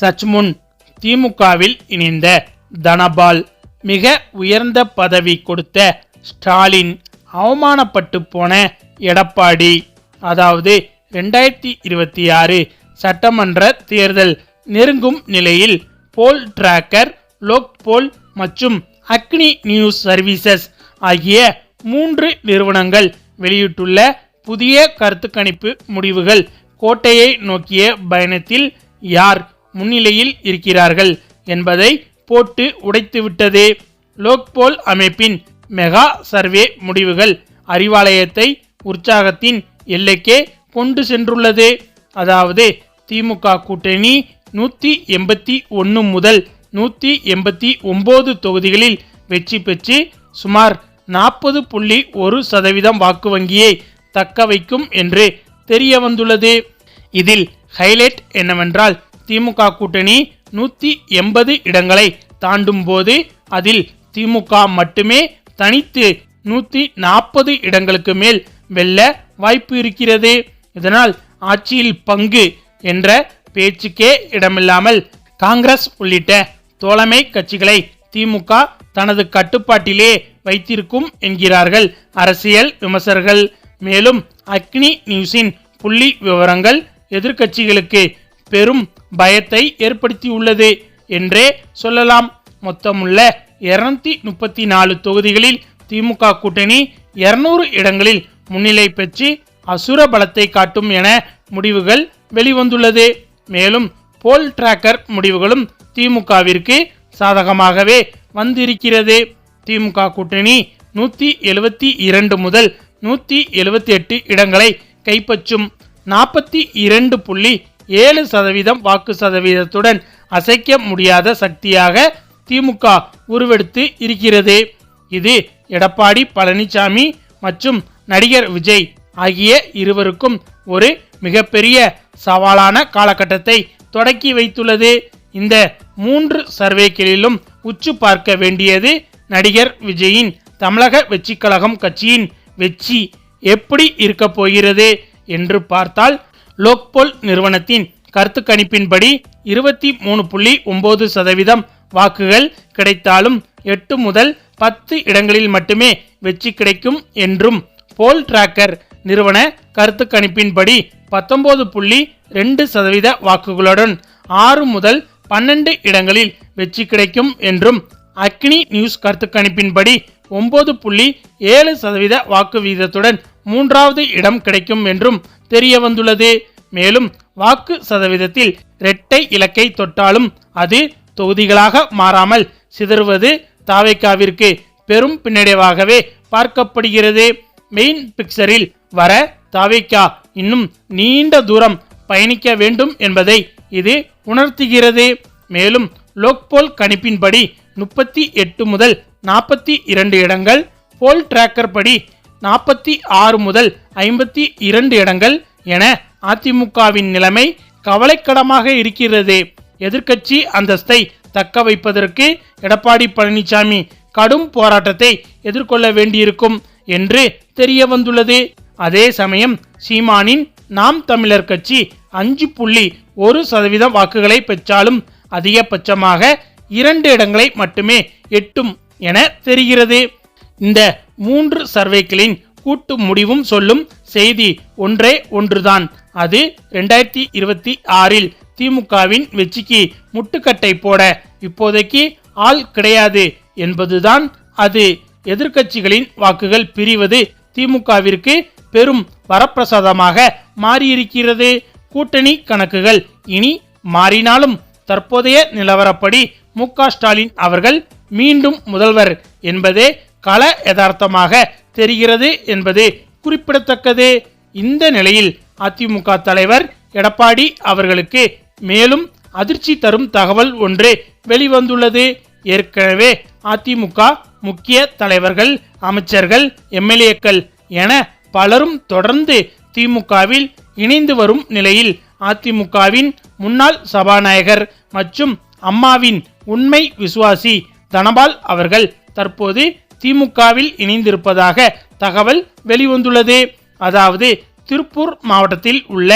சற்றுமுன் திமுகவில் இணைந்த தனபால், மிக உயர்ந்த பதவி கொடுத்த ஸ்டாலின், அவமானப்பட்டு போன எடப்பாடி, அதாவது 2026 சட்டமன்ற தேர்தல் நெருங்கும் நிலையில் போல் டிராக்கர், லோக்போல் மற்றும் அக்னி நியூஸ் சர்வீசஸ் ஆகிய 3 நிறுவனங்கள் வெளியிட்டுள்ள புதிய கருத்து கணிப்பு முடிவுகள் கோட்டையை நோக்கிய பயணத்தில் யார் முன்னிலையில் இருக்கிறார்கள் என்பதை போட்டு உடைத்துவிட்டது. லோக்போல் அமைப்பின் மெகா சர்வே முடிவுகள் அறிவாலயத்தை உற்சாகத்தின் எல்லைக்கே கொண்டு சென்றுள்ளது. அதாவது திமுக கூட்டணி 181 முதல் 189 தொகுதிகளில் வெற்றி பெற்று சுமார் 40.1% வாக்கு வங்கியை தக்க வைக்கும் என்று தெரிய வந்துள்ளது. இதில் ஹைலைட் என்னவென்றால், திமுக கூட்டணி 180 இடங்களை தாண்டும் போது அதில் திமுக மட்டுமே தனித்து 140 இடங்களுக்கு மேல் வெல்ல வாய்ப்பு இருக்கிறது. இதனால் ஆட்சியில் பங்கு என்ற பேச்சுக்கே இடமில்லாமல் காங்கிரஸ் உள்ளிட்ட தோழமை கட்சிகளை திமுக தனது கட்டுப்பாட்டிலே வைத்திருக்கும் என்கிறார்கள் அரசியல் விமர்சகர்கள். மேலும் அக்னி நியூஸின் புள்ளி விவரங்கள் எதிர்க்கட்சிகளுக்கு பெரும் பயத்தை ஏற்படுத்தியுள்ளது என்றே சொல்லலாம். மொத்தமுள்ள 234 தொகுதிகளில் திமுக கூட்டணி 200 இடங்களில் முன்னிலை பெற்று அசுர பலத்தை காட்டும் என முடிவுகள் வெளிவந்துள்ளது. மேலும் போல் டிராக்கர் முடிவுகளும் திமுகவிற்கு சாதகமாகவே வந்திருக்கிறது. திமுக கூட்டணி 172 முதல் 178 இடங்களை கைப்பற்றும். 42.7% வாக்கு சதவீதத்துடன் அசைக்க முடியாத சக்தியாக திமுக உருவெடுத்து இருக்கிறது. இது எடப்பாடி பழனிசாமி மற்றும் நடிகர் விஜய் ஆகிய இருவருக்கும் ஒரு மிகப்பெரிய சவாலான காலகட்டத்தை தொடக்கி வைத்துள்ளது. இந்த 3 சர்வேக்களிலும் உற்று பார்க்க வேண்டியது நடிகர் விஜயின் தமிழக வெற்றி கழகம் கட்சியின் வெற்றி எப்படி இருக்க போகிறது என்று பார்த்தால், லோக்போல் நிறுவனத்தின் கருத்து கணிப்பின்படி 23.9% வாக்குகள் கிடைத்தாலும் 8 முதல் 10 இடங்களில் மட்டுமே வெற்றி கிடைக்கும் என்றும், போல் டிராக்கர் நிறுவன கருத்து கணிப்பின்படி 19.2% வாக்குகளுடன் 6 முதல் 12 இடங்களில் வெற்றி கிடைக்கும் என்றும், அக்னி நியூஸ் கருத்து கணிப்பின்படி 9.7% வாக்கு வீதத்துடன் 3வது இடம் கிடைக்கும் என்றும் தெரிய வந்துள்ளது. மேலும் வாக்கு சதவீதத்தில் இரட்டை இலக்கை தொட்டாலும் அது தொகுதிகளாக மாறாமல் சிதறுவது தாவேகாவிற்கு பெரும் பின்னடைவாகவே பார்க்கப்படுகிறது. மெயின் பிக்சரில் வர தாவேகா இன்னும் நீண்ட தூரம் பயணிக்க வேண்டும் என்பதை இது உணர்த்துகிறது. மேலும் லோக்போல் கணிப்பின்படி 38 முதல் 42 இடங்கள், போல் டிராக்கர் படி 46 முதல் 52 இடங்கள் என அதிமுகவின் நிலைமை கவலைக்கிடமாக இருக்கிறது. எதிர்க்கட்சி அந்தஸ்தை தக்க வைப்பதற்கு எடப்பாடி பழனிசாமி கடும் போராட்டத்தை எதிர்கொள்ள வேண்டியிருக்கும் என்று தெரிய வந்துள்ளது. அதே சமயம் சீமானின் நாம் தமிழர் கட்சி 5.1% வாக்குகளை பெற்றாலும் அதிகபட்சமாக 2 இடங்களை மட்டுமே எட்டும் என தெரிகிறது. இந்த 3 சர்வேக்களின் கூட்டு முடிவும் சொல்லும் செய்தி ஒன்றே ஒன்றுதான். அது 2026 திமுகவின் வெற்றிக்கு முட்டுக்கட்டை போட இப்போதைக்கு ஆள் கிடையாது என்பதுதான். அது எதிர்க்கட்சிகளின் வாக்குகள் பிரிவது திமுகவிற்கு பெரும் வரப்பிரசாதமாக மாறியிருக்கிறது. கூட்டணி கணக்குகள் இனி மாறினாலும் தற்போதைய நிலவரப்படி மு.க. ஸ்டாலின் அவர்கள் மீண்டும் முதல்வர் என்பதே கள யதார்த்தமாக தெரிகிறது என்பது குறிப்பிடத்தக்கது. இந்த நிலையில் அதிமுக தலைவர் எடப்பாடி அவர்களுக்கு மேலும் அதிர்ச்சி தரும் தகவல் ஒன்று வெளிவந்துள்ளது. ஏற்கனவே அதிமுக முக்கிய தலைவர்கள், அமைச்சர்கள், எம்எல்ஏக்கள் என பலரும் தொடர்ந்து திமுகவில் இணைந்து வரும் நிலையில் அதிமுகவின் முன்னாள் சபாநாயகர் மற்றும் அம்மாவின் உண்மை விசுவாசி தனபால் அவர்கள் தற்போது திமுகவில் இணைந்திருப்பதாக தகவல் வெளிவந்துள்ளது. அதாவது திருப்பூர் மாவட்டத்தில் உள்ள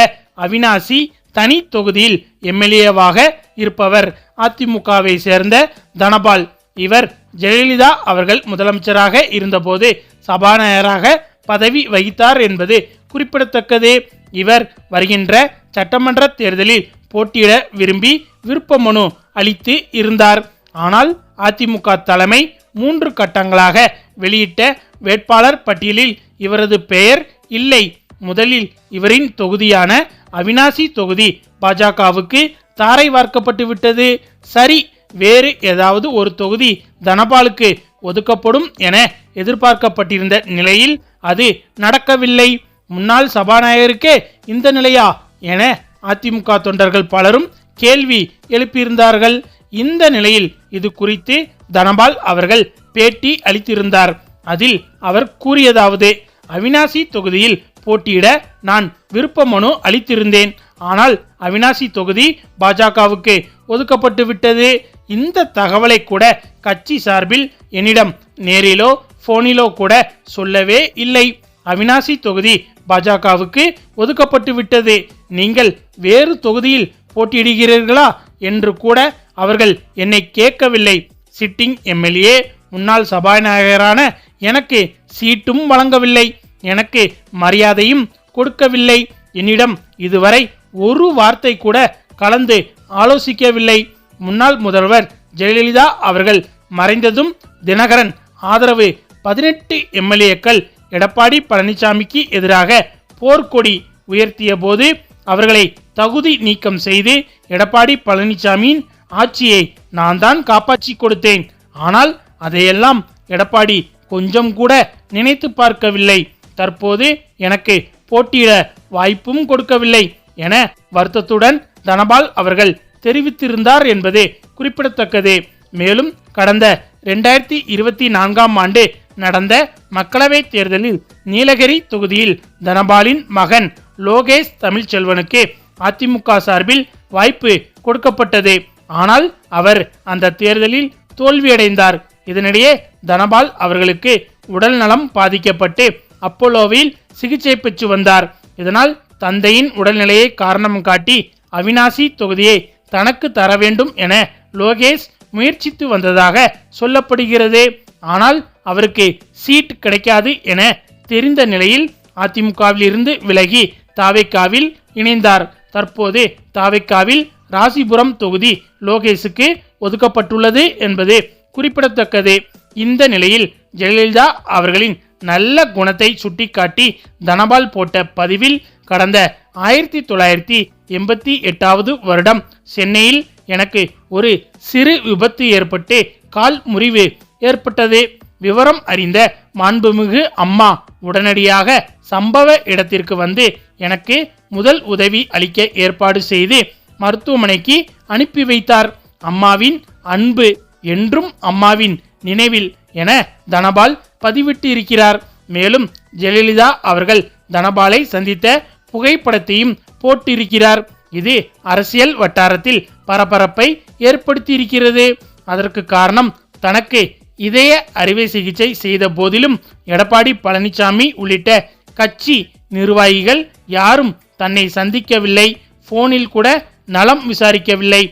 அவிநாசி தனி தொகுதியில் எம்எல்ஏவாக இருப்பவர் அதிமுகவை சேர்ந்த தனபால். இவர் ஜெயலலிதா அவர்கள் முதலமைச்சராக இருந்தபோது சபாநாயகராக பதவி வகித்தார் என்பது குறிப்பிடத்தக்கது. இவர் வருகின்ற சட்டமன்ற தேர்தலில் போட்டியிட விரும்பி விருப்ப மனு அளித்து இருந்தார். ஆனால் அதிமுக தலைமை 3 கட்டங்களாக வெளியிட்ட வேட்பாளர் பட்டியலில் இவரது பெயர் இல்லை. முதலில் இவரின் தொகுதியான அவிநாசி தொகுதி பாஜகவுக்கு தாரை வார்க்கப்பட்டு விட்டது. சரி, வேறு ஏதாவது ஒரு தொகுதி தனபாலுக்கு ஒதுக்கப்படும் என எதிர்பார்க்கப்பட்டிருந்த நிலையில் அது நடக்கவில்லை. முன்னாள் சபாநாயகருக்கே இந்த நிலையா என அதிமுக தொண்டர்கள் பலரும் கேள்வி எழுப்பியிருந்தார்கள். இந்த நிலையில் இது குறித்து தனபால் அவர்கள் பேட்டி அளித்திருந்தார். அதில் அவர் கூறியதாவது: அவிநாசி தொகுதியில் போட்டியிட நான் விருப்ப மனு அளித்திருந்தேன். ஆனால் அவிநாசி தொகுதி பாஜகவுக்கு ஒதுக்கப்பட்டு விட்டது. இந்த தகவலை கூட கட்சி சார்பில் என்னிடம் நேரிலோ போனிலோ கூட சொல்லவே இல்லை. அவிநாசி தொகுதி பாஜகவுக்கு ஒதுக்கப்பட்டு விட்டது. நீங்கள் வேறு தொகுதியில் போட்டியிடுகிறீர்களா என்று கூட அவர்கள் என்னை கேட்கவில்லை. சிட்டிங் எம்எல்ஏ முன்னாள் சபாநாயகரான எனக்கு சீட்டும் வழங்கவில்லை. எனக்கு மரியாதையும் கொடுக்கவில்லை. என்னிடம் இதுவரை ஒரு வார்த்தை கூட கலந்து ஆலோசிக்கவில்லை. முன்னாள் முதல்வர் ஜெயலலிதா அவர்கள் மறைந்ததும் தினகரன் ஆதரவு 18 எம்எல்ஏக்கள் எடப்பாடி பழனிசாமிக்கு எதிராக போர்க்கொடி உயர்த்திய போது அவர்களை தகுதி நீக்கம் செய்து எடப்பாடி பழனிசாமியின் ஆட்சியை நான் தான் காப்பாற்றி கொடுத்தேன். ஆனால் அதையெல்லாம் எடப்பாடி கொஞ்சம் கூட நினைத்து பார்க்கவில்லை. தற்போது எனக்கு போட்டியிட வாய்ப்பும் கொடுக்கவில்லை என வருத்தத்துடன் தனபால் அவர்கள் தெரிவித்திருந்தார் என்பது குறிப்பிடத்தக்கது. மேலும் கடந்த 2024ஆம் ஆண்டு நடந்த மக்களவை தேர்தலில் நீலகிரி தொகுதியில் தனபாலின் மகன் லோகேஷ் தமிழ்ச்செல்வனுக்கு அதிமுக சார்பில் வாய்ப்பு கொடுக்கப்பட்டது. ஆனால் அவர் அந்த தேர்தலில் தோல்வியடைந்தார். இதனிடையே தனபால் அவர்களுக்கு உடல் நலம் பாதிக்கப்பட்டு அப்போலோவில் சிகிச்சை பெற்று வந்தார். இதனால் தந்தையின் உடல்நிலையை காரணம் காட்டி அவிநாசி தொகுதியை தனக்கு தர வேண்டும் என லோகேஷ் முயற்சித்து வந்ததாக சொல்லப்படுகிறது. ஆனால் அவருக்கு சீட் கிடைக்காது என தெரிந்த நிலையில் அதிமுகவில் இருந்து விலகி தாவேக்காவில் இணைந்தார். தற்போது தாவேக்காவில் ராசிபுரம் தொகுதி லோகேஷுக்கு ஒதுக்கப்பட்டுள்ளது என்பது குறிப்பிடத்தக்கது. இந்த நிலையில் ஜெயலலிதா அவர்களின் நல்ல குணத்தை சுட்டிக்காட்டி தனபால் போட்ட பதிவில் கடந்த 1988வது வருடம் சென்னையில் எனக்கு ஒரு சிறு விபத்து ஏற்பட்டு கால் முறிவு ஏற்பட்டது. விவரம் அறிந்த மாண்புமிகு அம்மா உடனடியாக சம்பவ இடத்திற்கு வந்து எனக்கு முதல் உதவி அளிக்க ஏற்பாடு செய்து மருத்துவமனைக்கு அனுப்பி வைத்தார். அம்மாவின் அன்பு என்றும் அம்மாவின் நினைவில் என தனபால் பதிவிட்டு இருக்கிறார். மேலும் ஜெயலலிதா அவர்கள் தனபாலை சந்தித்த புகைப்படத்தையும் போட்டிருக்கிறார். இது அரசியல் வட்டாரத்தில் பரபரப்பை ஏற்படுத்தி இருக்கிறது. அதற்கு காரணம் தனக்கு இதய அறுவை சிகிச்சை செய்த போதிலும் எடப்பாடி பழனிசாமி உள்ளிட்ட கட்சி நிர்வாகிகள் யாரும் தன்னை சந்திக்கவில்லை. போனில் கூட நலம் விசாரிக்கவில்லை.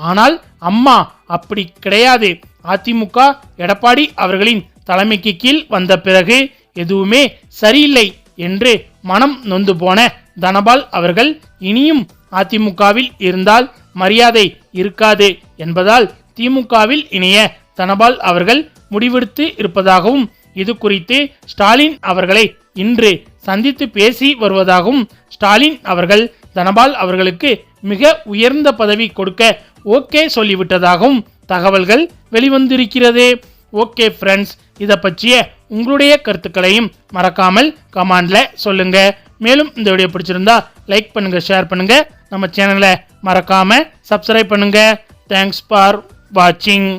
ஆனால் அம்மா அப்படி கிடையாது. அதிமுக எடப்பாடி அவர்களின் தலைமைக்கு கீழ் வந்த பிறகு எதுவுமே சரியில்லை என்று மனம் நொந்து போன தனபால் அவர்கள் இனியும் அதிமுகவில் இருந்தால் மரியாதை இருக்காது என்பதால் திமுகவில் இணைய தனபால் அவர்கள் முடிவெடுத்து இருப்பதாகவும் இது குறித்து ஸ்டாலின் அவர்களை இன்று சந்தித்து பேசி வருவதாகவும் ஸ்டாலின் அவர்கள் தனபால் அவர்களுக்கு மிக உயர்ந்த பதவி கொடுக்க ஓகே சொல்லிவிட்டதாகவும் தகவல்கள் வெளிவந்திருக்கிறது. ஓகே ஃப்ரெண்ட்ஸ், இதை பற்றிய உங்களுடைய கருத்துக்களையும் மறக்காமல் கமெண்ட்ல சொல்லுங்க. மேலும் இந்த வீடியோ பிடிச்சிருந்தா லைக் பண்ணுங்க, ஷேர் பண்ணுங்க, நம்ம சேனலை மறக்காம சப்ஸ்கிரைப் பண்ணுங்க. தேங்க்ஸ் ஃபார் வாட்சிங்.